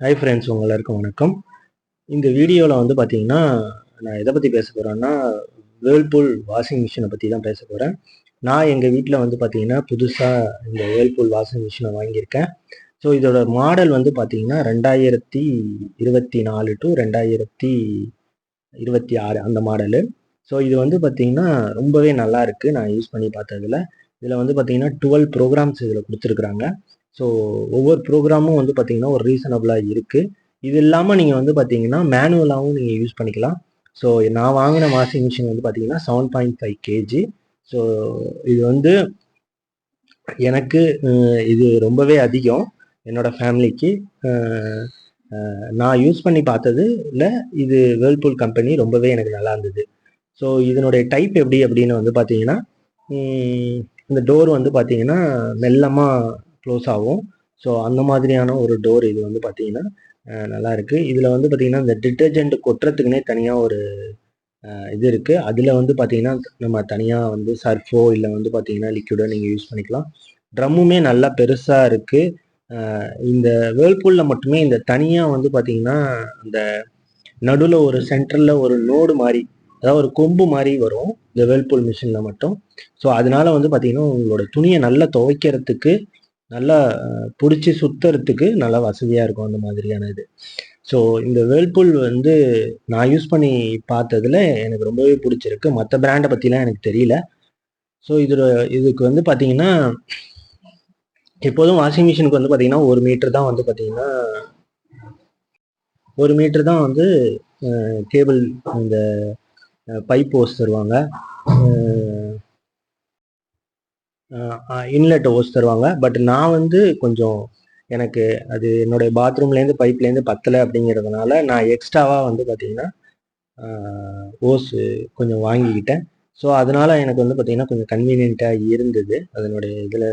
Hi friends, எல்லாருக்கும் வணக்கம். இந்த வீடியோவில் வந்து பார்த்தீங்கன்னா, நான் எதை பற்றி பேச போகிறேன்னா, வேர்ல்பூல் வாஷிங் மிஷினை பற்றி தான் பேச போகிறேன். நான் எங்கள் வீட்டில் வந்து பார்த்தீங்கன்னா, புதுசாக இந்த வேர்ல்பூல் வாஷிங் மிஷினை வாங்கியிருக்கேன். ஸோ இதோட மாடல் வந்து பார்த்தீங்கன்னா 2024 டு 2026 அந்த மாடலு. ஸோ இது வந்து பார்த்தீங்கன்னா ரொம்பவே நல்லா இருக்குது. நான் யூஸ் பண்ணி பார்த்ததுல இதில் வந்து பார்த்தீங்கன்னா 12 ப்ரோக்ராம்ஸ் இதில் கொடுத்துருக்குறாங்க. ஸோ ஒவ்வொரு ப்ரோக்ராமும் வந்து பார்த்தீங்கன்னா ஒரு ரீசனபிளாக இருக்குது. இது இல்லாமல் நீங்கள் வந்து பார்த்தீங்கன்னா மேனுவலாகவும் நீங்கள் யூஸ் பண்ணிக்கலாம். ஸோ நான் வாங்கின வாஷிங் மிஷின் வந்து பார்த்தீங்கன்னா 7.5 கேஜி. ஸோ இது வந்து எனக்கு இது ரொம்பவே அதிகம் என்னோட ஃபேமிலிக்கு. நான் யூஸ் பண்ணி பார்த்ததுல இது வேர்ல்பூல் கம்பெனி ரொம்பவே எனக்கு நல்லா இருந்தது. ஸோ இதனுடைய டைப் எப்படி அப்படின்னு வந்து பார்த்தீங்கன்னா, இந்த டோர் வந்து பார்த்தீங்கன்னா மெல்லமாக க்ளோஸ் ஆகும். ஸோ அந்த மாதிரியான ஒரு டோர் இது வந்து பார்த்தீங்கன்னா நல்லா இருக்கு. இதில் வந்து பார்த்தீங்கன்னா இந்த டிட்டர்ஜென்ட் கொட்டுறதுக்குனே தனியாக ஒரு இது இருக்குது. அதில் வந்து பார்த்தீங்கன்னா நம்ம தனியாக வந்து சர்ஃபோ இல்லை வந்து பார்த்தீங்கன்னா லிக்விடோ நீங்கள் யூஸ் பண்ணிக்கலாம். ட்ரம்முமே நல்லா பெருசாக இருக்குது. இந்த வேர்ல்பூலில் மட்டுமே இந்த தனியாக வந்து பார்த்தீங்கன்னா இந்த நடுவில் ஒரு சென்டரில் ஒரு நோடு மாதிரி, அதாவது ஒரு கொம்பு மாதிரி வரும் இந்த வேர்ல்பூல் மிஷினில் மட்டும். ஸோ அதனால வந்து பார்த்தீங்கன்னா உங்களோட துணியை நல்லா துவைக்கிறதுக்கு, நல்லா பிடிச்சி சுற்றுறதுக்கு நல்லா வசதியாக இருக்கும் அந்த மாதிரியான இது. ஸோ இந்த வேர்ல்பூல் வந்து நான் யூஸ் பண்ணி பார்த்ததுல எனக்கு ரொம்பவே பிடிச்சிருக்கு. மற்ற பிராண்டை பற்றிலாம் எனக்கு தெரியல. ஸோ இதுக்கு வந்து பார்த்தீங்கன்னா எப்போதும் வாஷிங் மிஷினுக்கு வந்து பார்த்தீங்கன்னா 1 மீட்டர் தான் வந்து பார்த்தீங்கன்னா 1 மீட்டர் தான் வந்து கேபிள், இந்த பைப் ஹோஸ் தருவாங்க, இன்லெட் ஹோஸ் தருவாங்க. பட் நான் வந்து கொஞ்சம் எனக்கு அது என்னுடைய பாத்ரூம்லேருந்து பைப்லேருந்து பத்தலை அப்படிங்கிறதுனால நான் எக்ஸ்ட்ராவாக வந்து பார்த்தீங்கன்னா ஹோஸ் கொஞ்சம் வாங்கிக்கிட்டேன். ஸோ அதனால எனக்கு வந்து பார்த்தீங்கன்னா கொஞ்சம் கன்வீனியண்ட்டாக இருந்தது அதனுடைய இதில்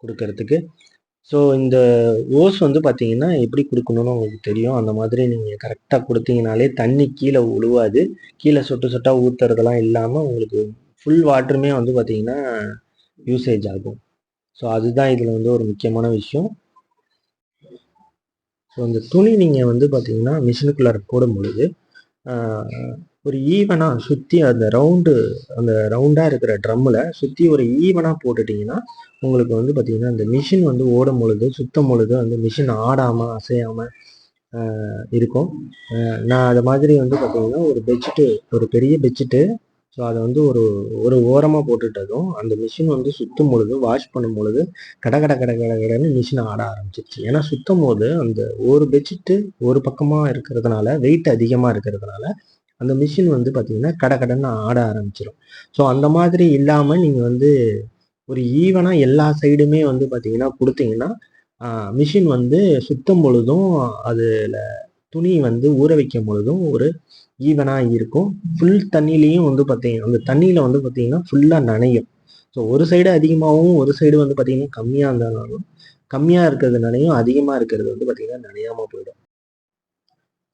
கொடுக்கறதுக்கு. ஸோ இந்த ஓஸ் வந்து பார்த்தீங்கன்னா எப்படி கொடுக்கணும்னு உங்களுக்கு தெரியும். அந்த மாதிரி நீங்கள் கரெக்டாக கொடுத்தீங்கனாலே தண்ணி கீழே உழுவாது. கீழே சொட்டு சொட்டாக ஊற்றுறதெல்லாம் இல்லாமல் உங்களுக்கு ஃபுல் வாட்டருமே வந்து பார்த்தீங்கன்னா யூசேஜ் ஆகும். ஸோ அதுதான் இதில் வந்து ஒரு முக்கியமான விஷயம். ஸோ அந்த துணி நீங்கள் வந்து பார்த்தீங்கன்னா மிஷினுக்குள்ளார போடும் பொழுது ஒரு ஈவனாக சுற்றி அந்த ரவுண்டாக இருக்கிற ட்ரம்மில் சுற்றி ஒரு ஈவனாக போட்டுட்டிங்கன்னா உங்களுக்கு வந்து பார்த்தீங்கன்னா அந்த மிஷின் வந்து ஓடும் பொழுது, சுத்தம் பொழுது அந்த மிஷின் ஆடாமல் அசையாமல் இருக்கும். நான் அது மாதிரி வந்து பார்த்தீங்கன்னா ஒரு பெட்ஷீட்டு, ஒரு பெரிய பெட்ஷீட்டு, ஸோ அதை வந்து ஒரு ஓரமாக போட்டுட்டதும் அந்த மிஷின் வந்து சுற்றும் பொழுது, வாஷ் பண்ணும் பொழுது கடன்னு மிஷின் ஆட ஆரம்பிச்சிருச்சு. ஏன்னா சுத்தம் போது அந்த ஒரு பெட்ஷீட்டு ஒரு பக்கமாக இருக்கிறதுனால, வெயிட் அதிகமாக இருக்கிறதுனால அந்த மிஷின் வந்து பார்த்தீங்கன்னா கடன்னு ஆட ஆரம்பிச்சிடும். ஸோ அந்த மாதிரி இல்லாமல் நீங்கள் வந்து ஒரு ஈவனாக எல்லா சைடுமே வந்து பார்த்தீங்கன்னா கொடுத்தீங்கன்னா மிஷின் வந்து சுத்தம் பொழுதும் அதில் துணி வந்து ஊற வைக்கும் பொழுதும் ஒரு ஈவனாக இருக்கும். ஃபுல் தண்ணியிலையும் வந்து பார்த்தீங்கன்னா அந்த தண்ணியில் வந்து பார்த்தீங்கன்னா ஃபுல்லாக நனையும். ஸோ ஒரு சைடு அதிகமாகவும் ஒரு சைடு வந்து பார்த்தீங்கன்னா கம்மியாக இருந்தாலும், கம்மியாக இருக்கிறதுனாலையும் அதிகமாக இருக்கிறது வந்து பார்த்தீங்கன்னா நனையாமல் போயிடும்.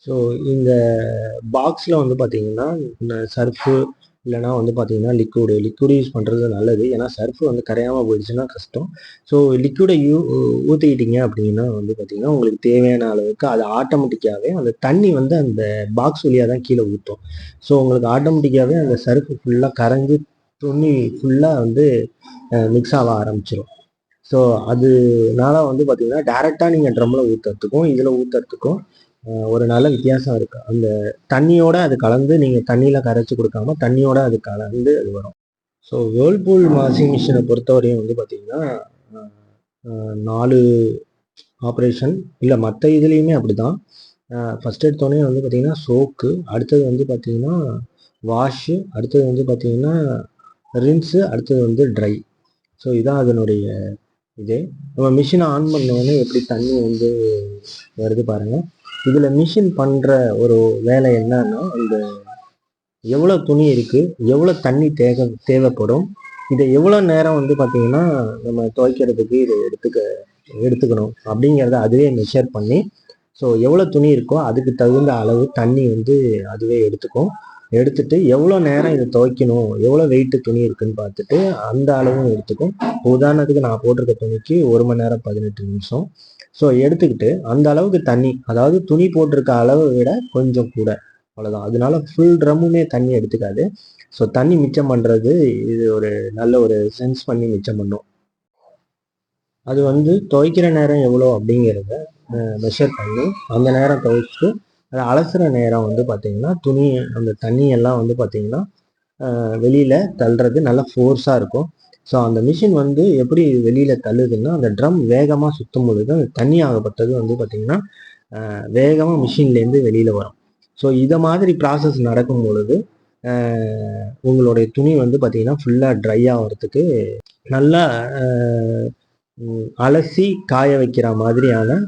ஸோ இந்த பாக்ஸில் வந்து பார்த்தீங்கன்னா சர்ஃபு இல்லைனா வந்து பார்த்தீங்கன்னா லிக்விடு யூஸ் பண்ணுறது நல்லது. ஏன்னா சர்ஃபு வந்து கரையாமல் போயிடுச்சுன்னா கஷ்டம். ஸோ லிக்விடை ஊற்றிக்கிட்டீங்க அப்படின்னா வந்து பார்த்தீங்கன்னா உங்களுக்கு தேவையான அளவுக்கு அது ஆட்டோமேட்டிக்காகவே அந்த தண்ணி வந்து அந்த பாக்ஸ் வழியாக தான் கீழே ஊற்றும். ஸோ உங்களுக்கு ஆட்டோமேட்டிக்காகவே அந்த சர்ஃபு ஃபுல்லாக கரைஞ்சி துணி ஃபுல்லாக வந்து மிக்ஸ் ஆக ஆரம்பிச்சிடும். ஸோ அதனால வந்து பார்த்தீங்கன்னா டேரெக்டாக நீங்கள் ட்ரம்மில் ஊற்றுறதுக்கும் இதில் ஊற்றுறதுக்கும் ஒரு நல்ல வித்தியாசம் இருக்கு. அந்த தண்ணியோட அது கலந்து நீங்கள் தண்ணியில் கரைச்சி கொடுக்காம தண்ணியோட அது கலந்து அது வரும். ஸோ வேர்ல்பூல் வாஷிங் மிஷினை பொறுத்தவரையும் வந்து பார்த்தீங்கன்னா 4 ஆப்ரேஷன் இல்லை, மற்ற இதுலேயுமே அப்படி தான். ஃபஸ்ட் எடுத்தோடனே வந்து பார்த்தீங்கன்னா சோக்கு, அடுத்தது வந்து பார்த்தீங்கன்னா வாஷு, அடுத்தது வந்து பார்த்தீங்கன்னா ரின்ஸு, அடுத்தது வந்து ட்ரை. ஸோ இதான் அதனுடைய இது. நம்ம மிஷினை ஆன் பண்ணோடனே எப்படி தண்ணி வந்து வருது பாருங்கள். இதில் மிஷின் பண்ணுற ஒரு வேலை என்னன்னா, இந்த எவ்வளோ துணி இருக்குது, எவ்வளோ தண்ணி தேவைப்படும், இதை எவ்வளோ நேரம் வந்து பார்த்திங்கன்னா நம்ம துவைக்கிறதுக்கு இதை எடுத்துக்கணும் அப்படிங்கிறத அதுவே மெஷர் பண்ணி, ஸோ எவ்வளோ துணி இருக்கோ அதுக்கு தகுந்த அளவு தண்ணி வந்து அதுவே எடுத்துட்டு எவ்வளோ நேரம் இதை துவைக்கணும், எவ்வளோ வெயிட்டு துணி இருக்குன்னு பார்த்துட்டு அந்த அளவும் எடுத்துக்கும். உதாரணத்துக்கு நான் போட்டிருக்க துணிக்கு 1 மணி நேரம் 18 நிமிஷம். ஸோ எடுத்துக்கிட்டு அந்த அளவுக்கு தண்ணி, அதாவது துணி போட்டிருக்க அளவை விட கொஞ்சம் கூட, அவ்வளோதான். அதனால ஃபுல் ட்ரம்முமே தண்ணி எடுத்துக்காது. ஸோ தண்ணி மிச்சம் பண்ணுறது இது ஒரு நல்ல ஒரு சென்ஸ் பண்ணி மிச்சம் பண்ணும். அது வந்து துவைக்கிற நேரம் எவ்வளோ அப்படிங்கிறத மெஷர் பண்ணி அந்த நேரம் துவைச்சிட்டு அதை அலசுகிற நேரம் வந்து பார்த்திங்கன்னா துணி அந்த தண்ணி எல்லாம் வந்து பார்த்திங்கன்னா வெளியில் தள்ளுறது நல்லா ஃபோர்ஸாக இருக்கும். ஸோ அந்த மிஷின் வந்து எப்படி வெளியில் தள்ளுதுன்னா அந்த ட்ரம் வேகமாக சுற்றும் பொழுது அந்த தண்ணி ஆகப்பட்டது வந்து பார்த்திங்கன்னா வேகமாக மிஷின்லேருந்து வெளியில் வரும். ஸோ இதை மாதிரி ப்ராசஸ் நடக்கும் பொழுது உங்களுடைய துணி வந்து பார்த்திங்கன்னா ஃபுல்லாக ட்ரை ஆகிறதுக்கு நல்லா அலசி காய வைக்கிற மாதிரியான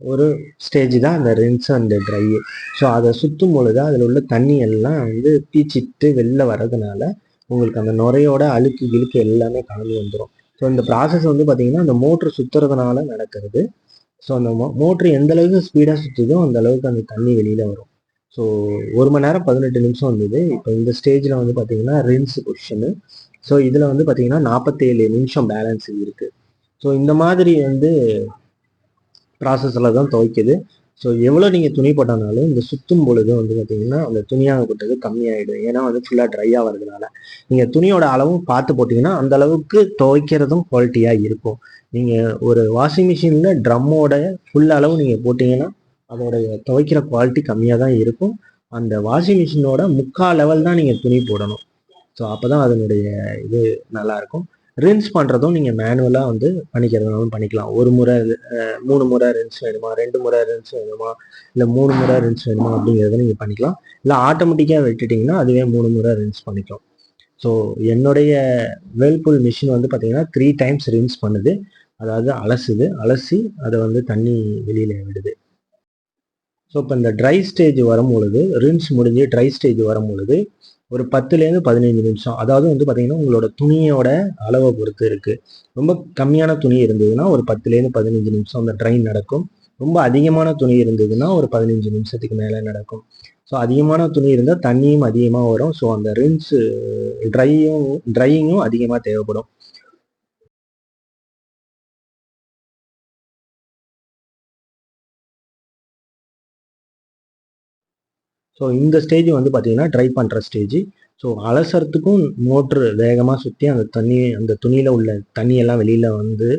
ஒரு ஸ்டேஜ் தான் அந்த ரின்ஸ் அண்ட் ட்ரை. ஸோ அதை சுற்றும் பொழுது அதில் உள்ள தண்ணி எல்லாம் வந்து பீச்சிட்டு வெளில வர்றதுனால உங்களுக்கு அந்த நுரையோட அழுக்கு கிழுக்கு எல்லாமே கலந்து வந்துடும். ஸோ இந்த ப்ராசஸ் வந்து பார்த்திங்கன்னா அந்த மோட்ரு சுற்றுறதுனால நடக்கிறது. ஸோ அந்த மோட்ரு எந்த அளவுக்கு ஸ்பீடாக சுற்றுதோ அந்த அளவுக்கு அந்த தண்ணி வெளியில் வரும். ஸோ 1 மணி நேரம் 18 நிமிஷம் வந்தது. இப்போ இந்த ஸ்டேஜில் வந்து பார்த்திங்கன்னா ரின்ஸ் பொசிஷனு. ஸோ இதில் வந்து பார்த்திங்கன்னா 47 நிமிஷம் பேலன்ஸ் இருக்குது. ஸோ இந்த மாதிரி வந்து ப்ராசஸில் தான் துவைக்குது. ஸோ எவ்வளோ நீங்கள் துணி போட்டாலும் இந்த சுற்றும் பொழுது வந்து பார்த்தீங்கன்னா அந்த துணியாகப்பட்டது கம்மியாயிடும். ஏன்னா வந்து ஃபுல்லாக ட்ரை ஆகிறதுனால நீங்கள் துணியோட அளவும் பார்த்து போட்டிங்கன்னா அந்த அளவுக்கு துவைக்கிறதும் குவாலிட்டியாக இருக்கும். நீங்கள் ஒரு வாஷிங் மிஷினில் ட்ரம்மோட ஃபுல் அளவு நீங்கள் போட்டிங்கன்னா அதோடைய துவைக்கிற குவாலிட்டி கம்மியாக தான் இருக்கும். அந்த வாஷிங் மிஷினோட 3/4 லெவல் தான் நீங்கள் துணி போடணும். ஸோ அப்போ தான் அதனுடைய இது நல்லாயிருக்கும். ரின்ஸ் பண்ணுறதும் நீங்கள் மேனுவலாக வந்து பண்ணிக்கிறதுனாலும் பண்ணிக்கலாம். ஒரு முறை 3 முறை ரின்ஸ் வேணுமா, 2 முறை ரின்ஸ் வேணுமா, இல்லை 3 முறை ரின்ஸ் வேணுமா அப்படிங்கிறத நீங்கள் பண்ணிக்கலாம். இல்லை ஆட்டோமேட்டிக்காக விட்டுட்டிங்கன்னா அதுவே 3 முறை ரின்ஸ் பண்ணிக்கலாம். ஸோ என்னுடைய வேர்ல்பூல் மிஷின் வந்து பார்த்தீங்கன்னா 3 டைம்ஸ் ரின்ஸ் பண்ணுது. அதாவது அலசி அதை வந்து தண்ணி வெளியில் விடுது. ஸோ இப்போ இந்த ட்ரை ஸ்டேஜ் வரும்பொழுது, ரின்ஸ் முடிஞ்சு ட்ரை ஸ்டேஜ் வரும்பொழுது ஒரு 10லேருந்து 15 நிமிஷம், அதாவது வந்து பார்த்தீங்கன்னா உங்களோட துணியோட அளவை பொறுத்து இருக்குது. ரொம்ப கம்மியான துணி இருந்ததுன்னா ஒரு 10லேருந்து 15 நிமிஷம் அந்த ட்ரை நடக்கும். ரொம்ப அதிகமான துணி இருந்ததுன்னா ஒரு 15 நிமிஷத்துக்கு மேலே நடக்கும். ஸோ அதிகமான துணி இருந்தால் தண்ணியும் அதிகமாக வரும். ஸோ அந்த ரின்ஸு ட்ரையிங்கும் அதிகமாக தேவைப்படும். ஸோ இந்த ஸ்டேஜ் வந்து பார்த்தீங்கன்னா ட்ரை பண்ணுற ஸ்டேஜ். ஸோ அலசறதுக்கும் மோட்ரு வேகமாக சுற்றி அந்த துணியில் உள்ள தண்ணியெல்லாம் வெளியில் வந்து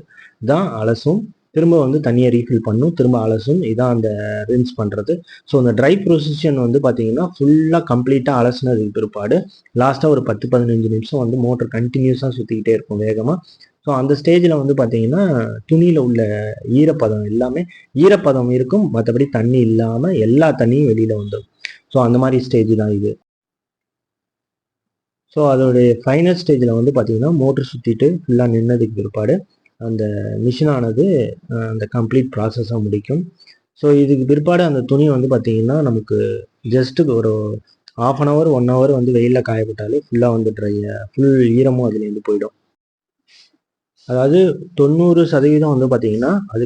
தான் அலசும். திரும்ப வந்து தண்ணியை ரீஃபில் பண்ணும், திரும்ப அலசும். இதான் அந்த ரின்ஸ் பண்ணுறது. ஸோ அந்த ட்ரை ப்ரொசிஷன் வந்து பார்த்தீங்கன்னா ஃபுல்லாக கம்ப்ளீட்டாக அலசினதுக்கு பிற்பாடு லாஸ்ட்டாக ஒரு 10-15 நிமிஷம் வந்து மோட்ரு கண்டினியூஸாக சுற்றிக்கிட்டே இருக்கும் வேகமாக. ஸோ அந்த ஸ்டேஜில் வந்து பார்த்தீங்கன்னா துணியில் உள்ள ஈரப்பதம் எல்லாமே ஈரப்பதம் இருக்கும், மற்றபடி தண்ணி இல்லாமல் எல்லா தண்ணியும் வெளியில் வந்துடும். ஸோ அந்த மாதிரி ஸ்டேஜ் தான் இது. ஸோ அதோடைய ஃபைனல் ஸ்டேஜில் வந்து பார்த்தீங்கன்னா மோட்ரு சுற்றிட்டு ஃபுல்லாக நின்னதுக்கு பிற்பாடு அந்த மிஷினானது அந்த கம்ப்ளீட் ப்ராசஸாக முடிக்கும். ஸோ இதுக்கு பிற்பாடு அந்த துணி வந்து பார்த்தீங்கன்னா நமக்கு ஜஸ்ட்டு ஒரு 1/2 hour 1 hour வந்து வெயிலில் காயப்பட்டாலே ஃபுல்லாக வந்து ஃபுல் ஈரமும் அதுலேருந்து போயிடும். அதாவது 90% வந்து பார்த்தீங்கன்னா அது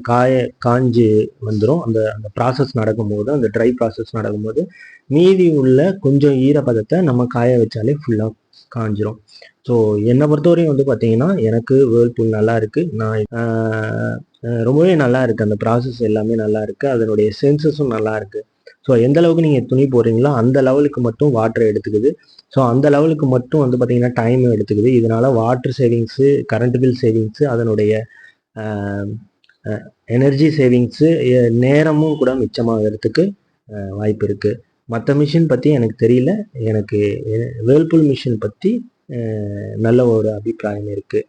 காஞ்சு வந்துடும். அந்த அந்த ப்ராசஸ் நடக்கும்போது, அந்த ட்ரை ப்ராசஸ் நடக்கும்போது மீதி உள்ள கொஞ்சம் ஈரப்பதத்தை நம்ம காய வச்சாலே ஃபுல்லாக காஞ்சிரும். ஸோ என்னை பொறுத்தவரையும் வந்து பார்த்தீங்கன்னா எனக்கு வேர்ல்பூல் நல்லா இருக்குது. நான் ரொம்பவே நல்லா இருக்குது. அந்த ப்ராசஸ் எல்லாமே நல்லா இருக்குது. அதனுடைய சென்சஸும் நல்லா இருக்குது. ஸோ எந்த அளவுக்கு நீங்கள் துணி போடுறீங்களோ அந்த லெவலுக்கு மட்டும் வாட்டர் எடுத்துக்குது. ஸோ அந்த லெவலுக்கு மட்டும் வந்து பார்த்தீங்கன்னா டைம் எடுத்துக்குது. இதனால water savings, current bill savings, அதனுடைய எனர்ஜி சேவிங்ஸு, நேரமும் கூட மிச்சமாகிறதுக்கு வாய்ப்பு இருக்குது. மற்ற மிஷின் பற்றி எனக்கு தெரியல. எனக்கு வேர்ல்பூல் மிஷின் பற்றி நல்ல ஒரு அபிப்பிராயம் இருக்குது.